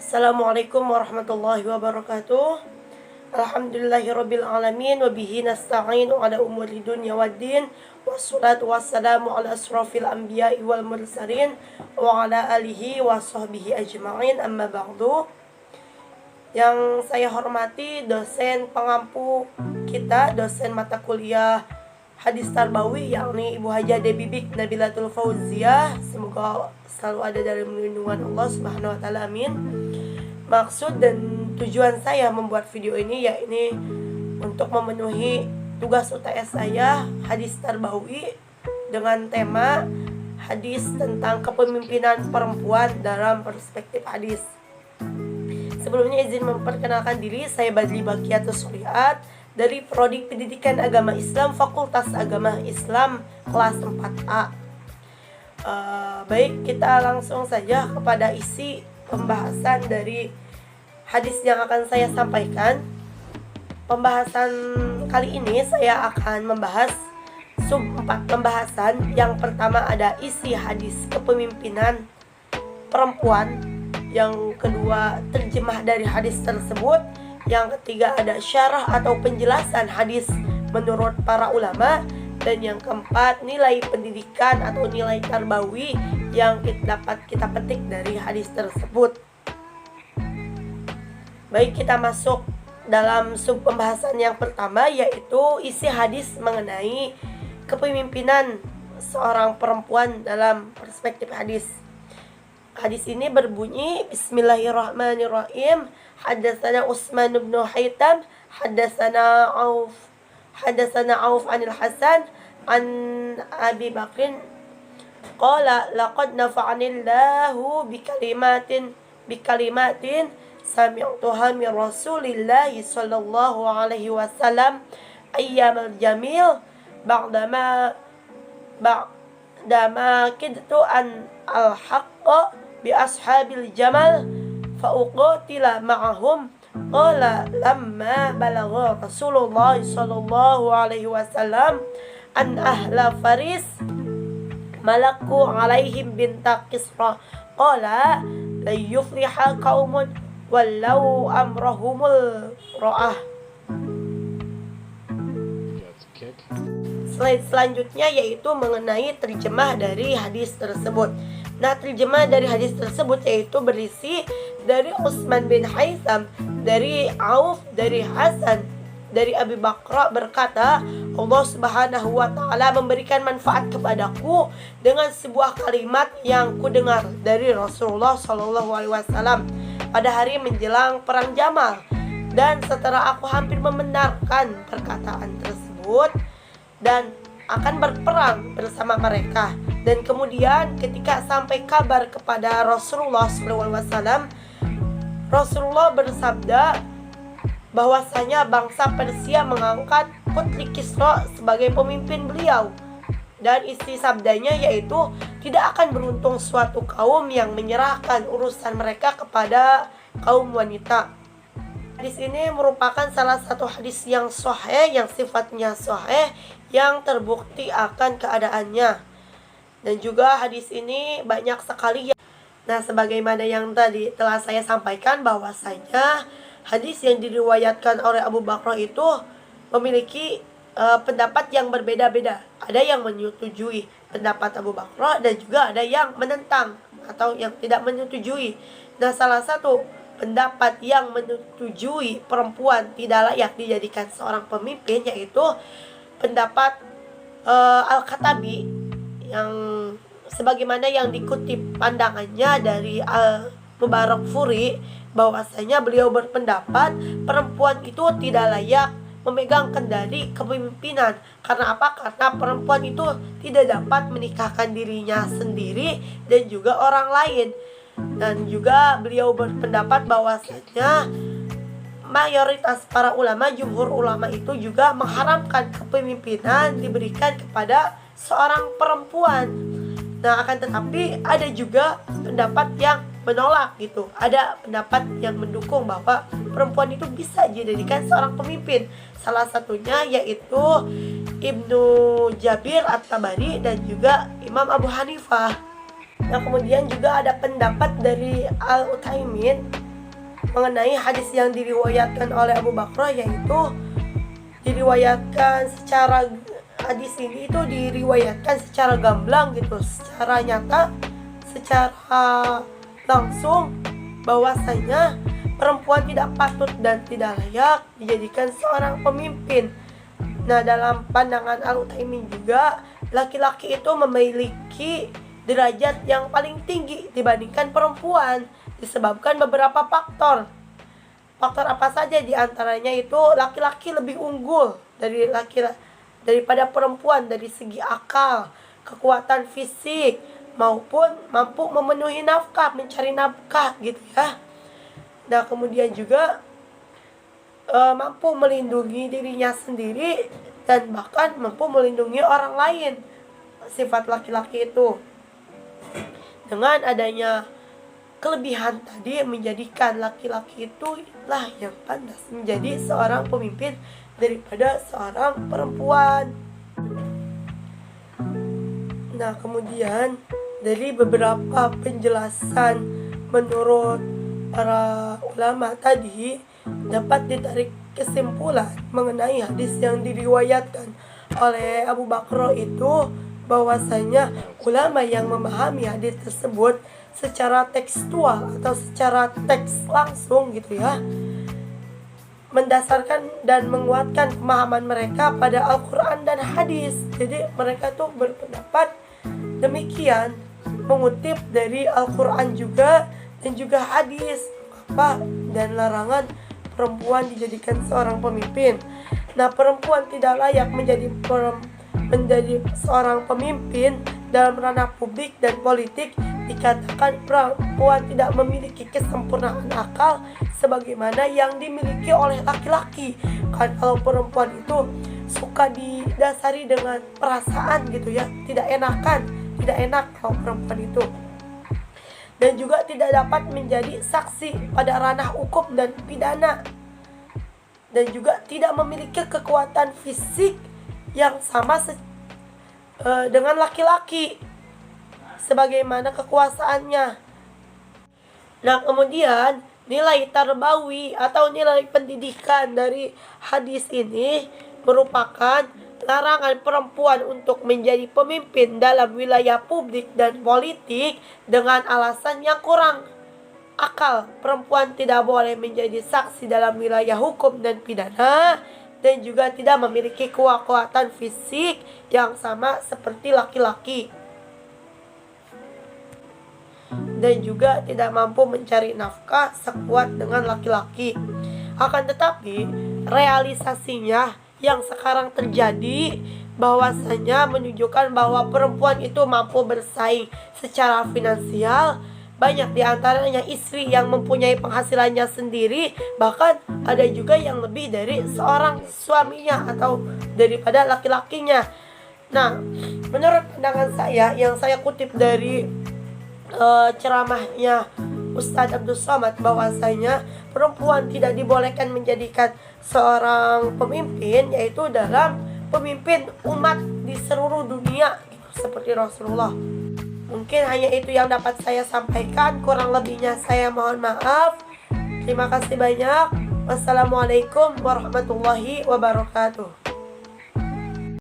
Assalamualaikum warahmatullahi wabarakatuh. Alhamdulillahirabbil alamin wa bihi nasta'inu ala umuri dunya waddin. Wassalatu wassalamu ala asrofil anbiya'i wal mursalin wa ala alihi wa sahbihi ajma'in, amma ba'du. Yang saya hormati dosen pengampu kita, dosen mata kuliah Hadis Tarbawi, yakni Ibu Hajah Debibik Nabilatul Fauziyah. Semoga selalu ada dalam lindungan Allah Subhanahu wa taala, amin. Maksud dan tujuan saya membuat video ini yakni untuk memenuhi tugas UTS saya Hadis Tarbawi dengan tema hadis tentang kepemimpinan perempuan dalam perspektif hadis. Sebelumnya izin memperkenalkan diri, saya Badli Bakiatus Sholihat dari Prodi Pendidikan Agama Islam Fakultas Agama Islam kelas 4A. Baik, kita langsung saja kepada isi pembahasan dari hadis yang akan saya sampaikan. Pembahasan kali ini saya akan membahas sub 4 pembahasan. Yang pertama ada isi hadis kepemimpinan perempuan. Yang kedua, terjemah dari hadis tersebut. Yang ketiga ada syarah atau penjelasan hadis menurut para ulama. Dan yang keempat, nilai pendidikan atau nilai tarbawi yang dapat kita petik dari hadis tersebut. Baik, kita masuk dalam sub pembahasan yang pertama, yaitu isi hadis mengenai kepemimpinan seorang perempuan dalam perspektif hadis. Hadis ini berbunyi, Bismillahirrahmanirrahim. Haddatsana Utsman bin Haitam, haddatsana Auf anil Hasan an Abi Bakrin qala laqad nafa'anillahu bikalimatin sami'tuha min Rasulillahi sallallahu alaihi wasallam ayyamal jamil ba'dama kidtu an al-haqqa bi ashabil jamal fa uqatila ma'ahum qala lamma balagha Rasulullah sallallahu alaihi wasallam an ahla faris malaku alaihim binta Kisra qala la yufliha qaumun wallau amrahumul ra'ah. Slide selanjutnya yaitu mengenai terjemah dari hadis tersebut. Nah, terjemah dari hadis tersebut yaitu berisi dari Utsman bin Haitham, dari Auf, dari Hasan, dari Abi Bakra berkata, Allah Subhanahu wa taala memberikan manfaat kepadaku dengan sebuah kalimat yang kudengar dari Rasulullah sallallahu alaihi wasallam pada hari menjelang perang Jamal. Dan setelah aku hampir membenarkan perkataan tersebut dan akan berperang bersama mereka. Dan kemudian ketika sampai kabar kepada Rasulullah SAW, Rasulullah bersabda bahwasanya bangsa Persia mengangkat Putri Kisra sebagai pemimpin beliau. Dan isi sabdanya yaitu tidak akan beruntung suatu kaum yang menyerahkan urusan mereka kepada kaum wanita. Hadis ini merupakan salah satu hadis yang sahih, yang sifatnya sahih, yang terbukti akan keadaannya. Dan juga hadis ini banyak sekali Nah, sebagaimana yang tadi telah saya sampaikan bahwasanya hadis yang diriwayatkan oleh Abu Bakar itu memiliki pendapat yang berbeda-beda. Ada yang menyetujui pendapat Abu Bakar dan juga ada yang menentang atau yang tidak menyetujui. Nah, salah satu pendapat yang menyetujui perempuan tidak layak dijadikan seorang pemimpin yaitu pendapat Al-Khattabi, yang sebagaimana yang dikutip pandangannya dari Al-Mubarakfuri, bahwasanya beliau berpendapat perempuan itu tidak layak memegang kendali kepemimpinan. Karena apa? Karena perempuan itu tidak dapat menikahkan dirinya sendiri dan juga orang lain. Dan juga beliau berpendapat bahwasanya mayoritas para ulama, jumhur ulama itu juga mengharamkan kepemimpinan diberikan kepada seorang perempuan. Nah, akan tetapi ada juga pendapat yang menolak gitu. Ada pendapat yang mendukung bahwa perempuan itu bisa dijadikan seorang pemimpin. Salah satunya yaitu Ibnu Jabir At-Tabari dan juga Imam Abu Hanifah. Nah, kemudian juga ada pendapat dari Al-Utsaimin mengenai hadis yang diriwayatkan oleh Abu Bakar, yaitu diriwayatkan secara hadis ini itu diriwayatkan secara gamblang gitu, secara nyata, secara langsung bahwasanya perempuan tidak patut dan tidak layak dijadikan seorang pemimpin. Nah, dalam pandangan Al-Utsaimin juga, laki-laki itu memiliki derajat yang paling tinggi dibandingkan perempuan disebabkan beberapa faktor. Faktor apa saja? Di antaranya itu laki-laki lebih unggul daripada perempuan dari segi akal, kekuatan fisik, maupun mampu memenuhi nafkah, mencari nafkah gitu ya. Nah, kemudian juga mampu melindungi dirinya sendiri dan bahkan mampu melindungi orang lain. Sifat laki-laki itu dengan adanya kelebihan tadi menjadikan laki-laki itu lah yang pantas menjadi seorang pemimpin daripada seorang perempuan. Nah, kemudian dari beberapa penjelasan menurut para ulama tadi dapat ditarik kesimpulan mengenai hadis yang diriwayatkan oleh Abu Bakar itu bahwasanya ulama yang memahami hadis tersebut secara tekstual atau secara teks langsung gitu ya, mendasarkan dan menguatkan pemahaman mereka pada Al-Quran dan hadis. Jadi mereka tuh berpendapat demikian, mengutip dari Al-Quran juga dan juga hadis apa dan larangan perempuan dijadikan seorang pemimpin. Nah, perempuan tidak layak menjadi seorang pemimpin dalam ranah publik dan politik dikatakan perempuan tidak memiliki kesempurnaan akal sebagaimana yang dimiliki oleh laki-laki. Kan kalau perempuan itu suka didasari dengan perasaan gitu ya, tidak enak kalau perempuan itu, dan juga tidak dapat menjadi saksi pada ranah hukum dan pidana, dan juga tidak memiliki kekuatan fisik yang sama dengan laki-laki sebagaimana kekuasaannya. Nah, kemudian nilai tarbawi atau nilai pendidikan dari hadis ini merupakan larangan perempuan untuk menjadi pemimpin dalam wilayah publik dan politik dengan alasan yang kurang akal. Perempuan tidak boleh menjadi saksi dalam wilayah hukum dan pidana, dan juga tidak memiliki kekuatan fisik yang sama seperti laki-laki, dan juga tidak mampu mencari nafkah sekuat dengan laki-laki. Akan tetapi realisasinya yang sekarang terjadi bahwasanya menunjukkan bahwa perempuan itu mampu bersaing secara finansial. Banyak diantaranya istri yang mempunyai penghasilannya sendiri, bahkan ada juga yang lebih dari seorang suaminya atau daripada laki-lakinya. Nah, menurut pandangan saya yang saya kutip dari ceramahnya Ustadz Abdul Somad, bahwasanya perempuan tidak dibolehkan menjadikan seorang pemimpin, yaitu dalam pemimpin umat di seluruh dunia seperti Rasulullah. Mungkin hanya itu yang dapat saya sampaikan, kurang lebihnya saya mohon maaf. Terima kasih banyak. Wassalamualaikum warahmatullahi wabarakatuh.